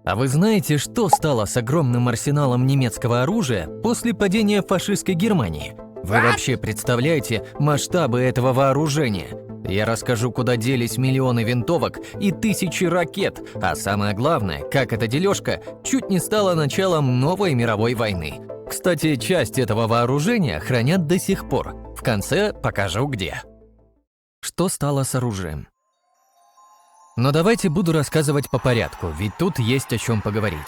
А вы знаете, что стало с огромным арсеналом немецкого оружия после падения фашистской Германии? Вы вообще представляете масштабы этого вооружения? Я расскажу, куда делись миллионы винтовок и тысячи ракет, а самое главное, как эта дележка чуть не стала началом новой мировой войны. Кстати, часть этого вооружения хранят до сих пор. В конце покажу где. Что стало с оружием? Но давайте буду рассказывать по порядку, ведь тут есть о чем поговорить.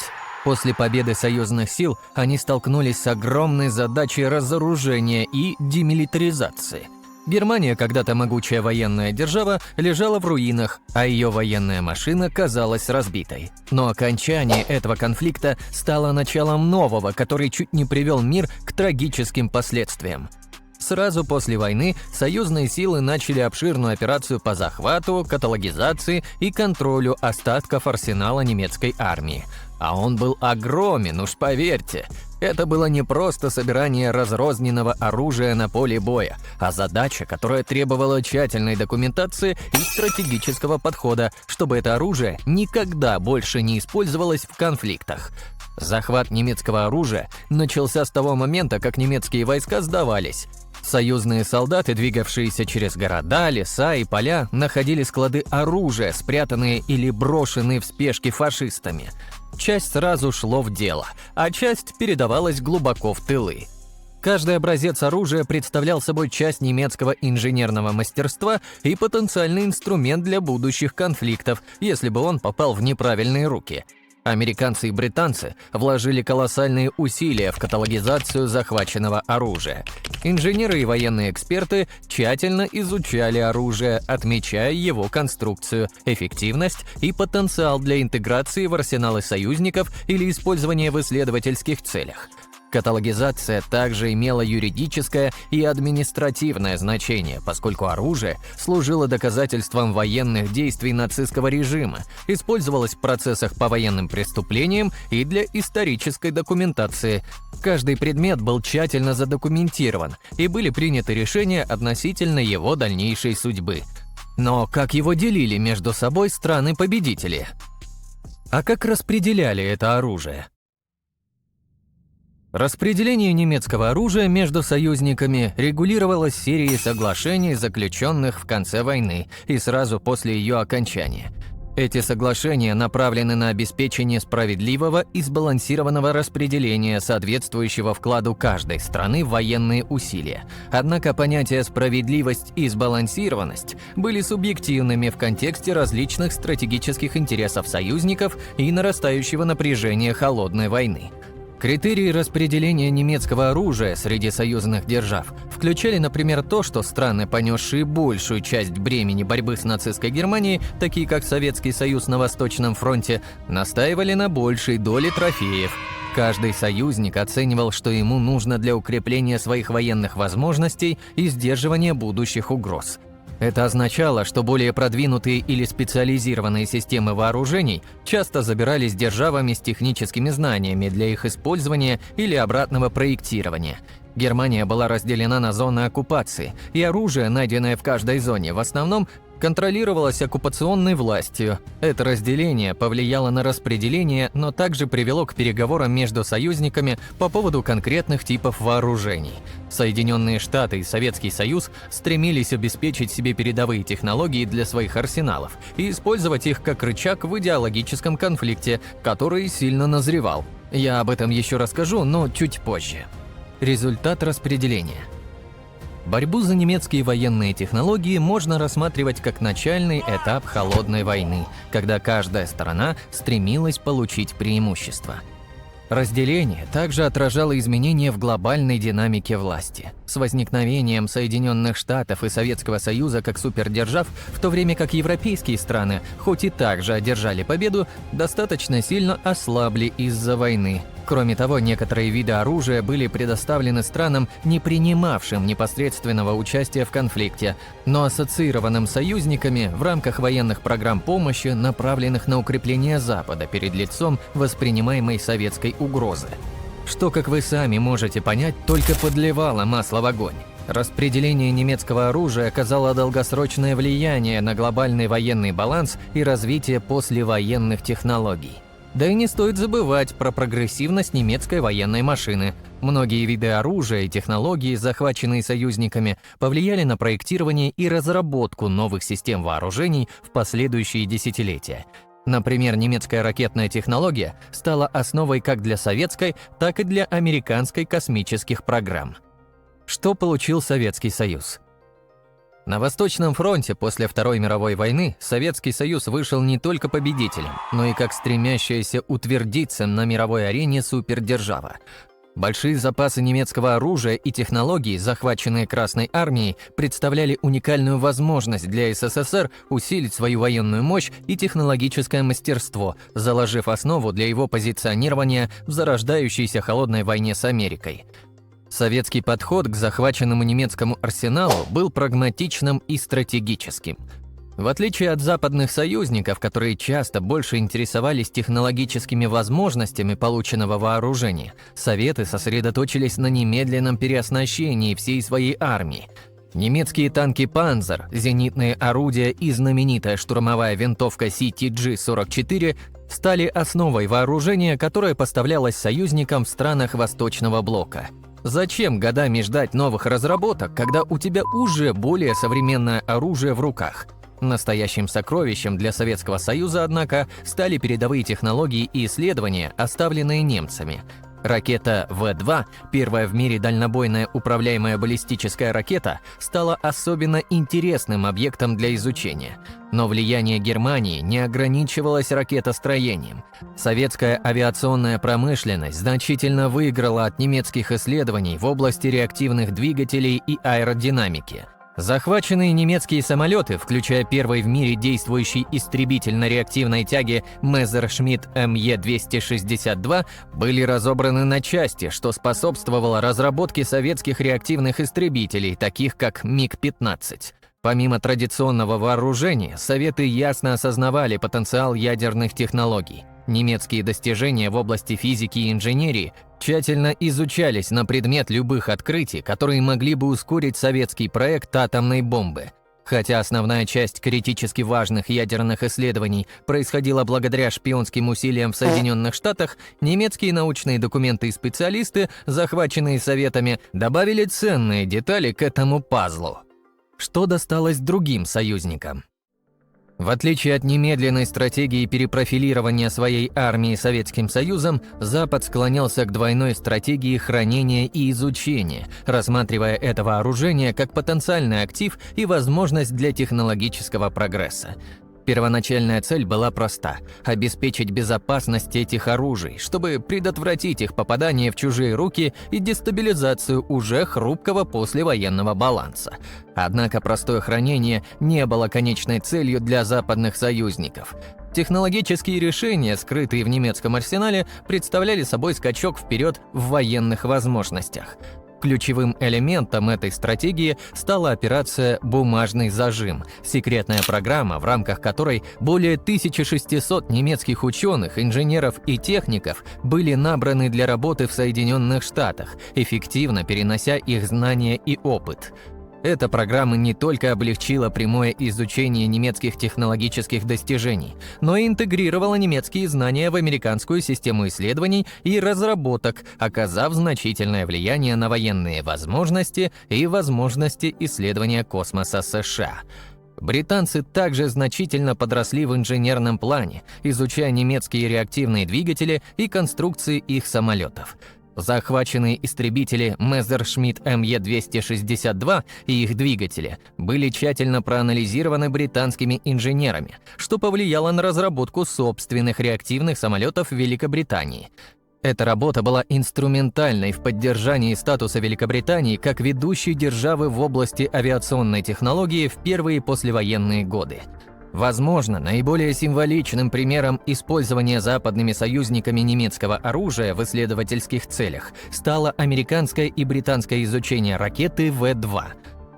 После победы союзных сил они столкнулись с огромной задачей разоружения и демилитаризации. Германия, когда-то могучая военная держава, лежала в руинах, а ее военная машина казалась разбитой. Но окончание этого конфликта стало началом нового, который чуть не привел мир к трагическим последствиям. Сразу после войны союзные силы начали обширную операцию по захвату, каталогизации и контролю остатков арсенала немецкой армии. А он был огромен, уж поверьте. Это было не просто собирание разрозненного оружия на поле боя, а задача, которая требовала тщательной документации и стратегического подхода, чтобы это оружие никогда больше не использовалось в конфликтах. Захват немецкого оружия начался с того момента, как немецкие войска сдавались. Союзные солдаты, двигавшиеся через города, леса и поля, находили склады оружия, спрятанные или брошенные в спешке фашистами. Часть сразу шло в дело, а часть передавалась глубоко в тылы. Каждый образец оружия представлял собой часть немецкого инженерного мастерства и потенциальный инструмент для будущих конфликтов, если бы он попал в неправильные руки. Американцы и британцы вложили колоссальные усилия в каталогизацию захваченного оружия. Инженеры и военные эксперты тщательно изучали оружие, отмечая его конструкцию, эффективность и потенциал для интеграции в арсеналы союзников или использования в исследовательских целях. Каталогизация также имела юридическое и административное значение, поскольку оружие служило доказательством военных действий нацистского режима, использовалось в процессах по военным преступлениям и для исторической документации. Каждый предмет был тщательно задокументирован, и были приняты решения относительно его дальнейшей судьбы. Но как его делили между собой страны-победители? А как распределяли это оружие? Распределение немецкого оружия между союзниками регулировалось серией соглашений, заключенных в конце войны и сразу после ее окончания. Эти соглашения направлены на обеспечение справедливого и сбалансированного распределения, соответствующего вкладу каждой страны в военные усилия. Однако понятия «справедливость» и «сбалансированность» были субъективными в контексте различных стратегических интересов союзников и нарастающего напряжения холодной войны. Критерии распределения немецкого оружия среди союзных держав включали, например, то, что страны, понесшие большую часть бремени борьбы с нацистской Германией, такие как Советский Союз на Восточном фронте, настаивали на большей доле трофеев. Каждый союзник оценивал, что ему нужно для укрепления своих военных возможностей и сдерживания будущих угроз. Это означало, что более продвинутые или специализированные системы вооружений часто забирались державами с техническими знаниями для их использования или обратного проектирования. Германия была разделена на зоны оккупации, и оружие, найденное в каждой зоне, в основном контролировалось оккупационной властью. Это разделение повлияло на распределение, но также привело к переговорам между союзниками по поводу конкретных типов вооружений. Соединенные Штаты и Советский Союз стремились обеспечить себе передовые технологии для своих арсеналов и использовать их как рычаг в идеологическом конфликте, который сильно назревал. Я об этом еще расскажу, но чуть позже. Результат распределения. Борьбу за немецкие военные технологии можно рассматривать как начальный этап холодной войны, когда каждая сторона стремилась получить преимущество. Разделение также отражало изменения в глобальной динамике власти. С возникновением Соединенных Штатов и Советского Союза как супердержав, в то время как европейские страны, хоть и также одержали победу, достаточно сильно ослабли из-за войны. Кроме того, некоторые виды оружия были предоставлены странам, не принимавшим непосредственного участия в конфликте, но ассоциированным союзниками в рамках военных программ помощи, направленных на укрепление Запада перед лицом воспринимаемой советской угрозы. Что, как вы сами можете понять, только подливало масло в огонь. Распределение немецкого оружия оказало долгосрочное влияние на глобальный военный баланс и развитие послевоенных технологий. Да и не стоит забывать про прогрессивность немецкой военной машины. Многие виды оружия и технологии, захваченные союзниками, повлияли на проектирование и разработку новых систем вооружений в последующие десятилетия. Например, немецкая ракетная технология стала основой как для советской, так и для американской космических программ. Что получил Советский Союз? На Восточном фронте после Второй мировой войны Советский Союз вышел не только победителем, но и как стремящаяся утвердиться на мировой арене супердержава. Большие запасы немецкого оружия и технологий, захваченные Красной армией, представляли уникальную возможность для СССР усилить свою военную мощь и технологическое мастерство, заложив основу для его позиционирования в зарождающейся холодной войне с Америкой. Советский подход к захваченному немецкому арсеналу был прагматичным и стратегическим. В отличие от западных союзников, которые часто больше интересовались технологическими возможностями полученного вооружения, Советы сосредоточились на немедленном переоснащении всей своей армии. Немецкие танки «Панзер», зенитные орудия и знаменитая штурмовая винтовка CTG-44 стали основой вооружения, которое поставлялось союзникам в странах Восточного блока. Зачем годами ждать новых разработок, когда у тебя уже более современное оружие в руках? Настоящим сокровищем для Советского Союза, однако, стали передовые технологии и исследования, оставленные немцами. Ракета В-2, первая в мире дальнобойная управляемая баллистическая ракета, стала особенно интересным объектом для изучения. Но влияние Германии не ограничивалось ракетостроением. Советская авиационная промышленность значительно выиграла от немецких исследований в области реактивных двигателей и аэродинамики. Захваченные немецкие самолеты, включая первый в мире действующий истребитель на реактивной тяге Messerschmitt Me-262, были разобраны на части, что способствовало разработке советских реактивных истребителей, таких как МиГ-15. Помимо традиционного вооружения, Советы ясно осознавали потенциал ядерных технологий. Немецкие достижения в области физики и инженерии тщательно изучались на предмет любых открытий, которые могли бы ускорить советский проект атомной бомбы. Хотя основная часть критически важных ядерных исследований происходила благодаря шпионским усилиям в Соединенных Штатах, немецкие научные документы и специалисты, захваченные Советами, добавили ценные детали к этому пазлу. Что досталось другим союзникам? В отличие от немедленной стратегии перепрофилирования своей армии Советским Союзом, Запад склонялся к двойной стратегии хранения и изучения, рассматривая это вооружение как потенциальный актив и возможность для технологического прогресса. Первоначальная цель была проста – обеспечить безопасность этих оружий, чтобы предотвратить их попадание в чужие руки и дестабилизацию уже хрупкого послевоенного баланса. Однако простое хранение не было конечной целью для западных союзников. Технологические решения, скрытые в немецком арсенале, представляли собой скачок вперед в военных возможностях. Ключевым элементом этой стратегии стала операция «Бумажный зажим», секретная программа, в рамках которой более 1600 немецких ученых, инженеров и техников были набраны для работы в Соединенных Штатах, эффективно перенося их знания и опыт. Эта программа не только облегчила прямое изучение немецких технологических достижений, но и интегрировала немецкие знания в американскую систему исследований и разработок, оказав значительное влияние на военные возможности и возможности исследования космоса США. Британцы также значительно подросли в инженерном плане, изучая немецкие реактивные двигатели и конструкции их самолетов. Захваченные истребители Messerschmitt Me-262 и их двигатели были тщательно проанализированы британскими инженерами, что повлияло на разработку собственных реактивных самолетов в Великобритании. Эта работа была инструментальной в поддержании статуса Великобритании как ведущей державы в области авиационной технологии в первые послевоенные годы. Возможно, наиболее символичным примером использования западными союзниками немецкого оружия в исследовательских целях стало американское и британское изучение ракеты В-2.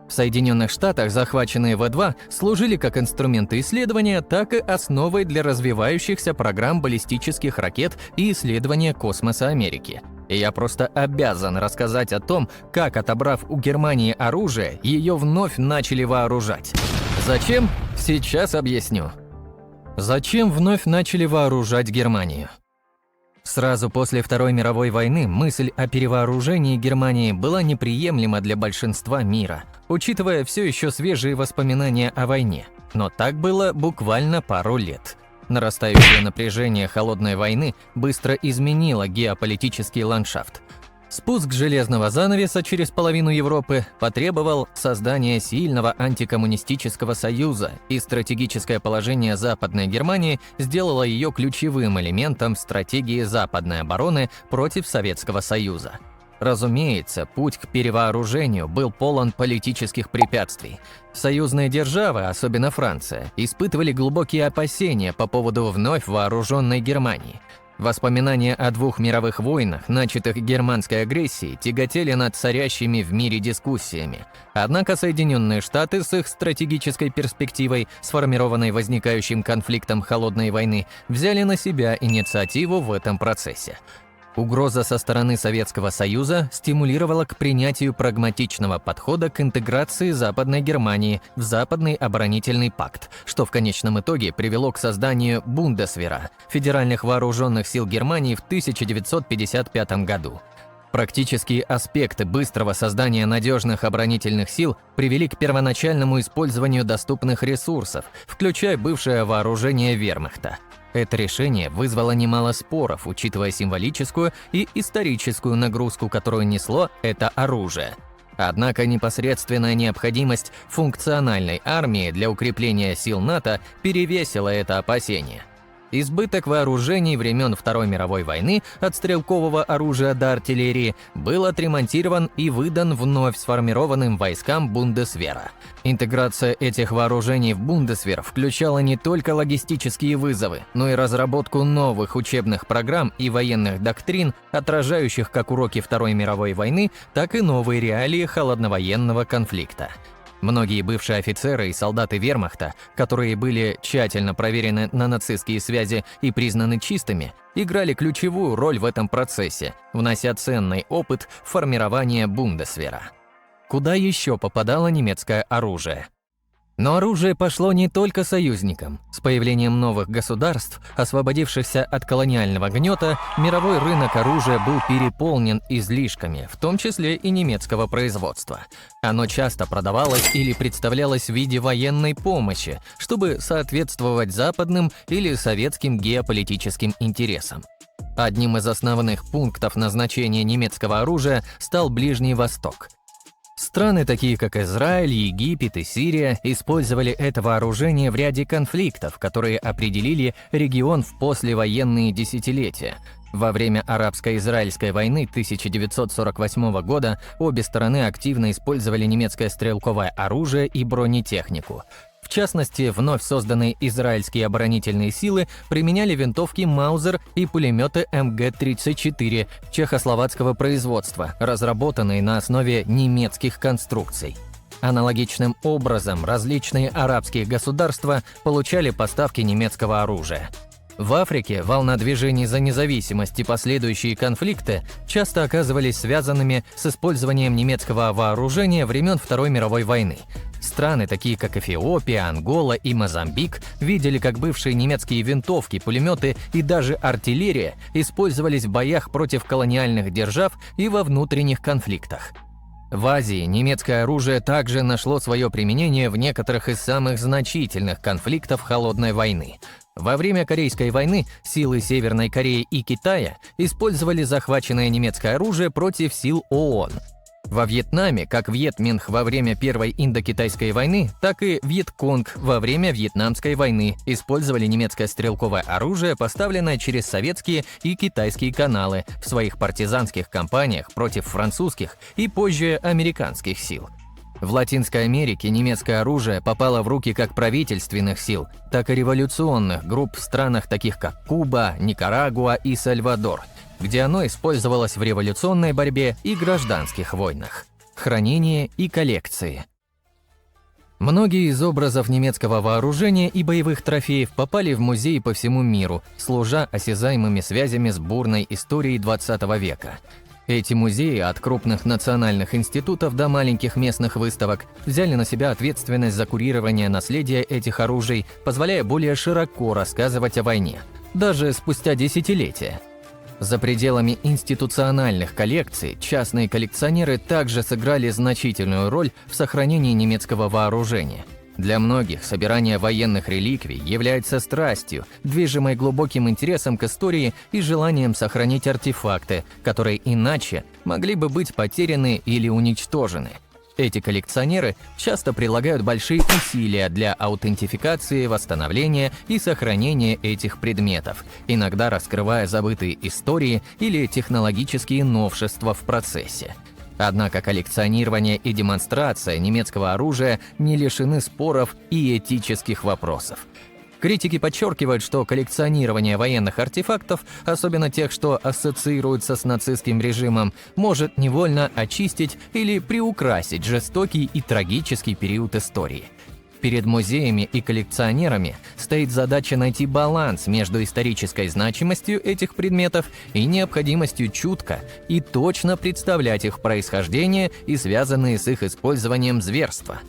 В Соединенных Штатах захваченные В-2 служили как инструменты исследования, так и основой для развивающихся программ баллистических ракет и исследования космоса Америки. И я просто обязан рассказать о том, как, отобрав у Германии оружие, ее вновь начали вооружать. Зачем? Сейчас объясню. Зачем вновь начали вооружать Германию? Сразу после Второй мировой войны мысль о перевооружении Германии была неприемлема для большинства мира, учитывая все еще свежие воспоминания о войне. Но так было буквально пару лет. Нарастающее напряжение холодной войны быстро изменило геополитический ландшафт. Спуск железного занавеса через половину Европы потребовал создания сильного антикоммунистического союза, и стратегическое положение Западной Германии сделало ее ключевым элементом стратегии западной обороны против Советского Союза. Разумеется, путь к перевооружению был полон политических препятствий. Союзные державы, особенно Франция, испытывали глубокие опасения по поводу вновь вооруженной Германии. Воспоминания о двух мировых войнах, начатых германской агрессией, тяготели над царящими в мире дискуссиями. Однако Соединенные Штаты с их стратегической перспективой, сформированной возникающим конфликтом холодной войны, взяли на себя инициативу в этом процессе. Угроза со стороны Советского Союза стимулировала к принятию прагматичного подхода к интеграции Западной Германии в Западный оборонительный пакт, что в конечном итоге привело к созданию Бундесвера – Федеральных вооруженных сил Германии в 1955 году. Практические аспекты быстрого создания надежных оборонительных сил привели к первоначальному использованию доступных ресурсов, включая бывшее вооружение вермахта. Это решение вызвало немало споров, учитывая символическую и историческую нагрузку, которую несло это оружие. Однако непосредственная необходимость функциональной армии для укрепления сил НАТО перевесила это опасение. Избыток вооружений времен Второй мировой войны, от стрелкового оружия до артиллерии, был отремонтирован и выдан вновь сформированным войскам Бундесвера. Интеграция этих вооружений в Бундесвер включала не только логистические вызовы, но и разработку новых учебных программ и военных доктрин, отражающих как уроки Второй мировой войны, так и новые реалии холодновоенного конфликта. Многие бывшие офицеры и солдаты вермахта, которые были тщательно проверены на нацистские связи и признаны чистыми, играли ключевую роль в этом процессе, внося ценный опыт в формирование Бундесвера. Куда еще попадало немецкое оружие? Но оружие пошло не только союзникам. С появлением новых государств, освободившихся от колониального гнета, мировой рынок оружия был переполнен излишками, в том числе и немецкого производства. Оно часто продавалось или представлялось в виде военной помощи, чтобы соответствовать западным или советским геополитическим интересам. Одним из основных пунктов назначения немецкого оружия стал Ближний Восток. Страны, такие как Израиль, Египет и Сирия, использовали это вооружение в ряде конфликтов, которые определили регион в послевоенные десятилетия. Во время арабско-израильской войны 1948 года обе стороны активно использовали немецкое стрелковое оружие и бронетехнику. В частности, вновь созданные израильские оборонительные силы применяли винтовки Маузер и пулеметы МГ-34 чехословацкого производства, разработанные на основе немецких конструкций. Аналогичным образом различные арабские государства получали поставки немецкого оружия. В Африке волна движений за независимость и последующие конфликты часто оказывались связанными с использованием немецкого вооружения времен Второй мировой войны. Страны, такие как Эфиопия, Ангола и Мозамбик, видели, как бывшие немецкие винтовки, пулеметы и даже артиллерия использовались в боях против колониальных держав и во внутренних конфликтах. В Азии немецкое оружие также нашло свое применение в некоторых из самых значительных конфликтов холодной войны. Во время Корейской войны силы Северной Кореи и Китая использовали захваченное немецкое оружие против сил ООН. Во Вьетнаме, как Вьетминх во время Первой Индокитайской войны, так и Вьетконг во время Вьетнамской войны использовали немецкое стрелковое оружие, поставленное через советские и китайские каналы в своих партизанских кампаниях против французских и позже американских сил. В Латинской Америке немецкое оружие попало в руки как правительственных сил, так и революционных групп в странах таких как Куба, Никарагуа и Сальвадор, где оно использовалось в революционной борьбе и гражданских войнах. Хранение и коллекции. Многие из образов немецкого вооружения и боевых трофеев попали в музеи по всему миру, служа осязаемыми связями с бурной историей XX века. Эти музеи, от крупных национальных институтов до маленьких местных выставок, взяли на себя ответственность за курирование наследия этих оружий, позволяя более широко рассказывать о войне, даже спустя десятилетия. За пределами институциональных коллекций частные коллекционеры также сыграли значительную роль в сохранении немецкого вооружения. Для многих собирание военных реликвий является страстью, движимой глубоким интересом к истории и желанием сохранить артефакты, которые иначе могли бы быть потеряны или уничтожены. Эти коллекционеры часто прилагают большие усилия для аутентификации, восстановления и сохранения этих предметов, иногда раскрывая забытые истории или технологические новшества в процессе. Однако коллекционирование и демонстрация немецкого оружия не лишены споров и этических вопросов. Критики подчеркивают, что коллекционирование военных артефактов, особенно тех, что ассоциируются с нацистским режимом, может невольно очистить или приукрасить жестокий и трагический период истории. Перед музеями и коллекционерами стоит задача найти баланс между исторической значимостью этих предметов и необходимостью чутко и точно представлять их происхождение и связанные с их использованием зверства.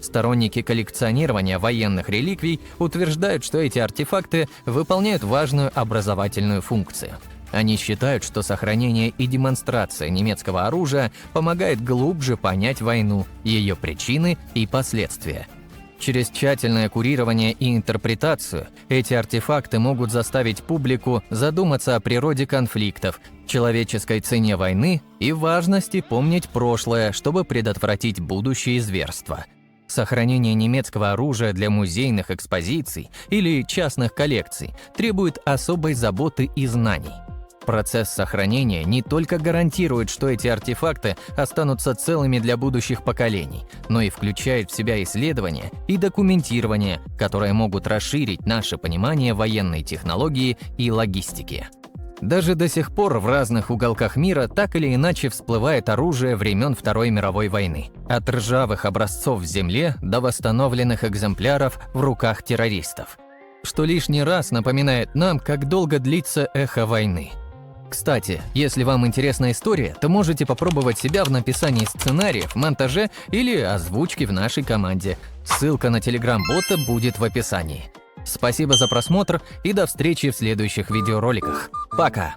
Сторонники коллекционирования военных реликвий утверждают, что эти артефакты выполняют важную образовательную функцию. Они считают, что сохранение и демонстрация немецкого оружия помогает глубже понять войну, ее причины и последствия. Через тщательное курирование и интерпретацию эти артефакты могут заставить публику задуматься о природе конфликтов, человеческой цене войны и важности помнить прошлое, чтобы предотвратить будущие зверства. Сохранение немецкого оружия для музейных экспозиций или частных коллекций требует особой заботы и знаний. Процесс сохранения не только гарантирует, что эти артефакты останутся целыми для будущих поколений, но и включает в себя исследования и документирование, которые могут расширить наше понимание военной технологии и логистики. Даже до сих пор в разных уголках мира так или иначе всплывает оружие времен Второй мировой войны. От ржавых образцов в земле до восстановленных экземпляров в руках террористов. Что лишний раз напоминает нам, как долго длится эхо войны. Кстати, если вам интересна история, то можете попробовать себя в написании сценариев, монтаже или озвучке в нашей команде. Ссылка на телеграм-бота будет в описании. Спасибо за просмотр и до встречи в следующих видеороликах. Пока!